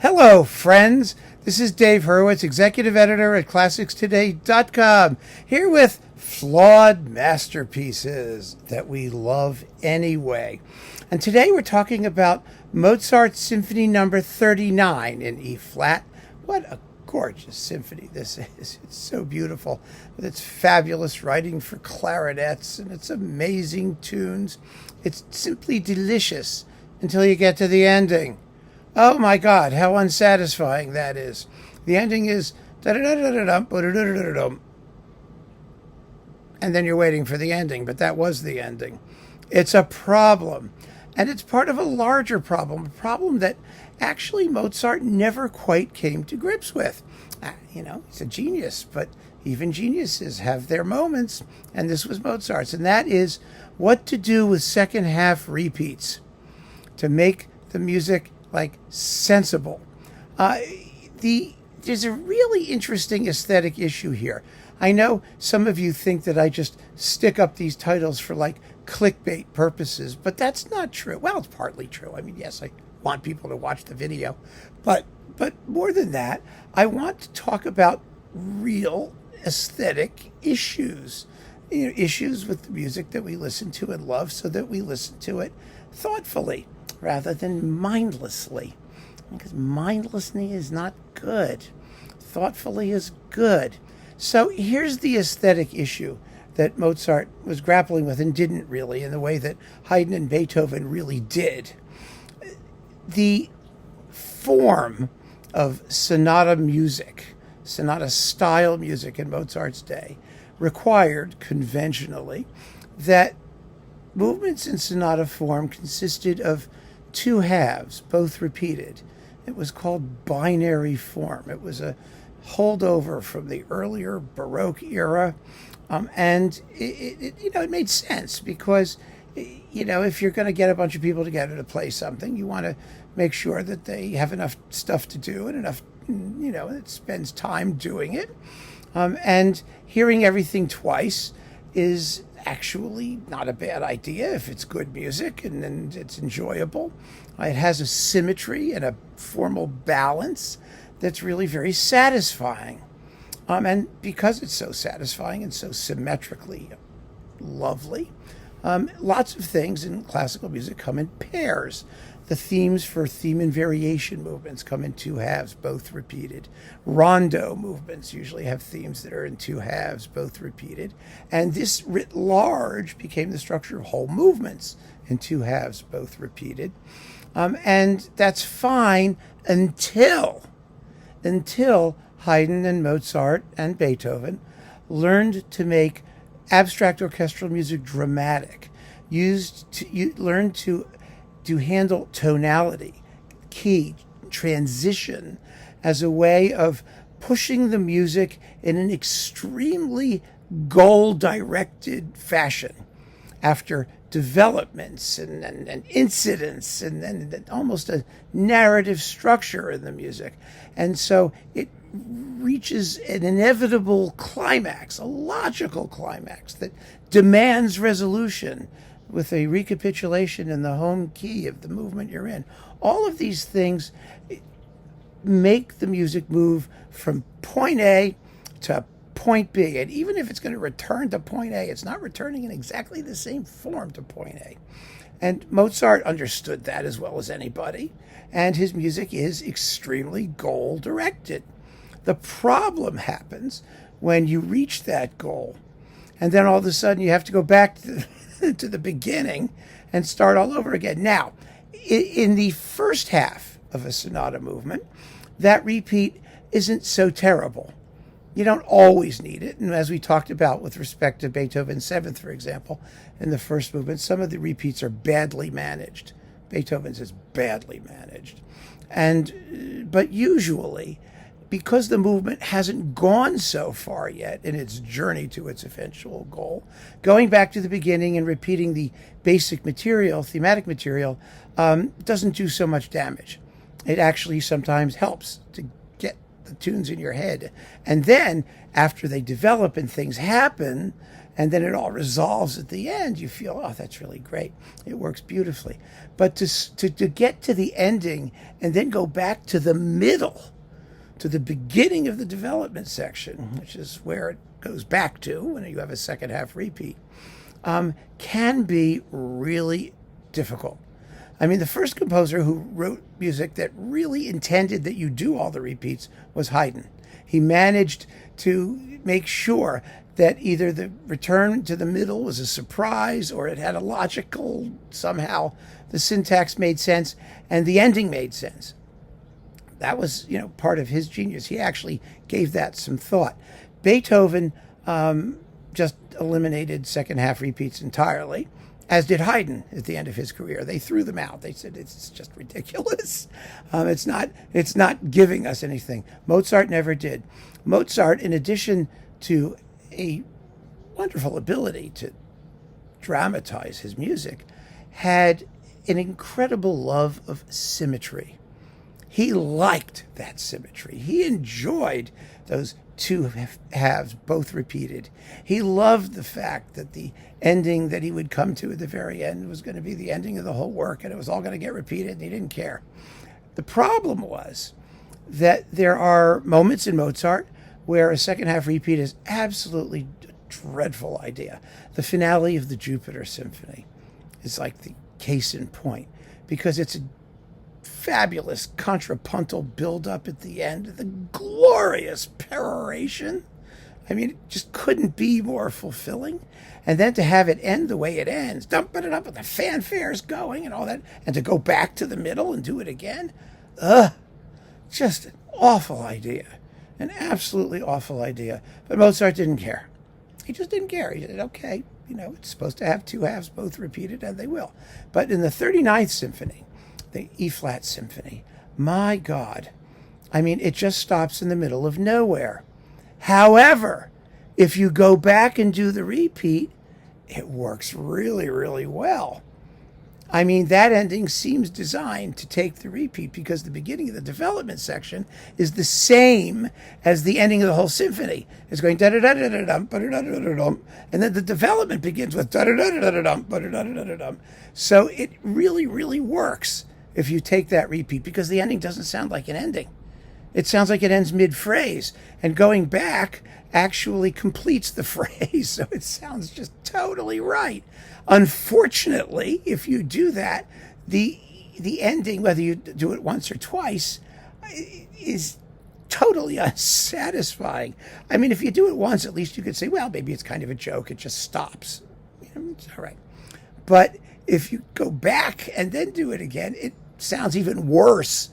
Hello, friends. This is Dave Hurwitz, executive editor at ClassicsToday.com, here with flawed masterpieces that we love anyway. And today we're talking about Mozart's Symphony number 39 in E flat. What a gorgeous symphony this is. It's so beautiful with its fabulous writing for clarinets and its amazing tunes. It's simply delicious until you get to the ending. Oh my God, how unsatisfying that is. The ending is and then you're waiting for the ending, but that was the ending. It's a problem, and it's part of a larger problem, a problem that actually Mozart never quite came to grips with. He's a genius, but even geniuses have their moments, and this was Mozart's, and that is what to do with second half repeats to make the music sensible. There's a really interesting aesthetic issue here. I know some of you think that I just stick up these titles for clickbait purposes, but that's not true. Well, it's partly true. I mean, yes, I want people to watch the video, but more than that, I want to talk about real aesthetic issues. Issues with the music that we listen to and love, so that we listen to it thoughtfully rather than mindlessly, because mindlessly is not good. Thoughtfully is good. So here's the aesthetic issue that Mozart was grappling with and didn't really, in the way that Haydn and Beethoven really did. The form of sonata music, sonata style music in Mozart's day, required conventionally that movements in sonata form consisted of two halves, both repeated. It was called binary form. It was a holdover from the earlier Baroque era, and it made sense because if you're going to get a bunch of people together to play something, you want to make sure that they have enough stuff to do and enough, it spends time doing it, and hearing everything twice is actually not a bad idea if it's good music and it's enjoyable. It has a symmetry and a formal balance that's really very satisfying. And because it's so satisfying and so symmetrically lovely, lots of things in classical music come in pairs. The themes for theme and variation movements come in two halves, both repeated. Rondo movements usually have themes that are in two halves, both repeated. And this writ large became the structure of whole movements in two halves, both repeated. And that's fine until Haydn and Mozart and Beethoven learned to make abstract orchestral music dramatic, learned to handle tonality, key, transition as a way of pushing the music in an extremely goal-directed fashion after developments and incidents and almost a narrative structure in the music. And so it reaches an inevitable climax, a logical climax that demands resolution with a recapitulation in the home key of the movement you're in. All of these things make the music move from point A to point B. And even if it's going to return to point A, it's not returning in exactly the same form to point A. And Mozart understood that as well as anybody. And his music is extremely goal-directed. The problem happens when you reach that goal, and then all of a sudden you have to go back to the beginning and start all over again. Now, in the first half of a sonata movement, that repeat isn't so terrible. You don't always need it. And as we talked about with respect to Beethoven's Seventh, for example, in the first movement, some of the repeats are badly managed. Beethoven's is badly managed. But usually, because the movement hasn't gone so far yet in its journey to its eventual goal, going back to the beginning and repeating the basic material, thematic material, doesn't do so much damage. It actually sometimes helps to get the tunes in your head. And then after they develop and things happen, and then it all resolves at the end, you feel, oh, that's really great. It works beautifully. But to get to the ending and then go back to the middle, to the beginning of the development section, which is where it goes back to when you have a second half repeat, can be really difficult. I mean, the first composer who wrote music that really intended that you do all the repeats was Haydn. He managed to make sure that either the return to the middle was a surprise or it had a logical, somehow the syntax made sense and the ending made sense. That was, part of his genius. He actually gave that some thought. Beethoven just eliminated second half repeats entirely, as did Haydn at the end of his career. They threw them out. They said it's just ridiculous. It's not giving us anything. Mozart never did. Mozart, in addition to a wonderful ability to dramatize his music, had an incredible love of symmetry. He liked that symmetry. He enjoyed those two halves both repeated. He loved the fact that the ending that he would come to at the very end was going to be the ending of the whole work, and it was all going to get repeated, and he didn't care. The problem was that there are moments in Mozart where a second half repeat is absolutely a dreadful idea. The finale of the Jupiter Symphony is like the case in point, because it's a fabulous contrapuntal build-up at the end, the glorious peroration. I mean, it just couldn't be more fulfilling. And then to have it end the way it ends, dump it up with the fanfares going and all that, and to go back to the middle and do it again, just an awful idea. An absolutely awful idea. But Mozart didn't care. He just didn't care. He said, okay, it's supposed to have two halves both repeated, and they will. But in the 39th Symphony, the E-flat Symphony, my God, I mean, it just stops in the middle of nowhere. However, if you go back and do the repeat, it works really, really well. I mean, that ending seems designed to take the repeat because the beginning of the development section is the same as the ending of the whole symphony. It's going da-da-da-da-da-dum, ba-da-da-da-da-dum, and then the development begins with da-da-da-da-da-dum, ba-da-da-da-da-dum. So it really, really works if you take that repeat, because the ending doesn't sound like an ending. It sounds like it ends mid-phrase, and going back actually completes the phrase, so it sounds just totally right. Unfortunately, if you do that, the ending, whether you do it once or twice, is totally unsatisfying. I mean, if you do it once, at least you could say, well, maybe it's kind of a joke, it just stops. It's all right. But if you go back and then do it again, it sounds even worse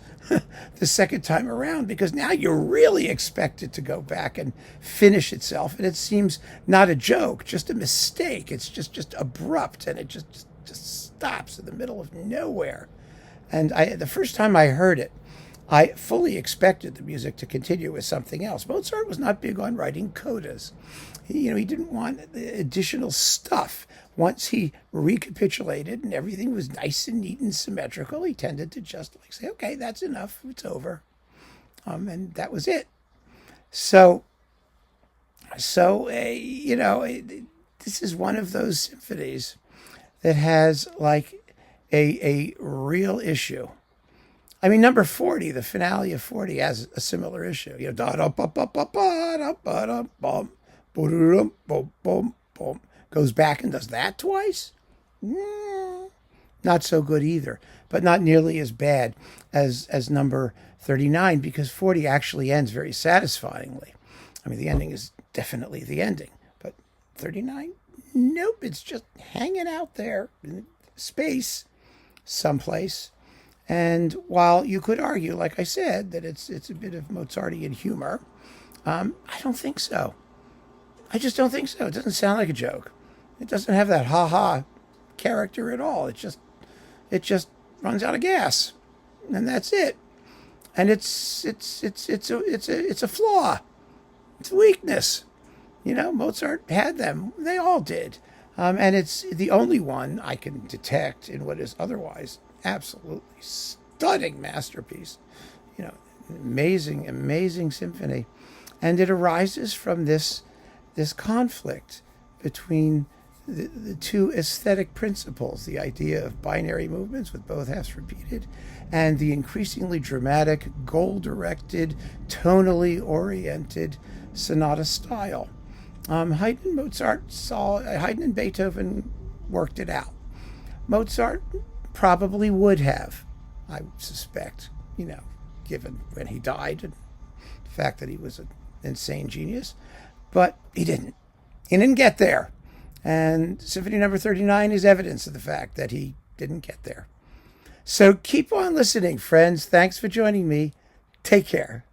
the second time around, because now you're really expected to go back and finish itself, and it seems not a joke, just a mistake. It's just abrupt, and it just stops in the middle of nowhere. And the first time I heard it, I fully expected the music to continue with something else. Mozart was not big on writing codas. He didn't want additional stuff. Once he recapitulated and everything was nice and neat and symmetrical, he tended to just say, okay, that's enough, it's over. And that was it. So this is one of those symphonies that has like a real issue. I mean, number 40, the finale of 40, has a similar issue. Goes back and does that twice? Not so good either, but not nearly as bad as number 39, because 40 actually ends very satisfyingly. I mean, the ending is definitely the ending, but 39, nope, it's just hanging out there in space someplace. And while you could argue, like I said, that it's a bit of Mozartian humor, I don't think so. I just don't think so. It doesn't sound like a joke. It doesn't have that ha-ha character at all. It just runs out of gas, and that's it. And it's a flaw. It's a weakness. Mozart had them. They all did. And it's the only one I can detect in what is otherwise absolutely stunning masterpiece. Amazing, amazing symphony. And it arises from this conflict between the two aesthetic principles, the idea of binary movements with both halves repeated, and the increasingly dramatic, goal-directed, tonally oriented sonata style. Haydn and Beethoven worked it out. Mozart probably would have, I suspect, given when he died and the fact that he was an insane genius, but he didn't. He didn't get there. And Symphony number 39 is evidence of the fact that he didn't get there. So keep on listening, friends. Thanks for joining me. Take care.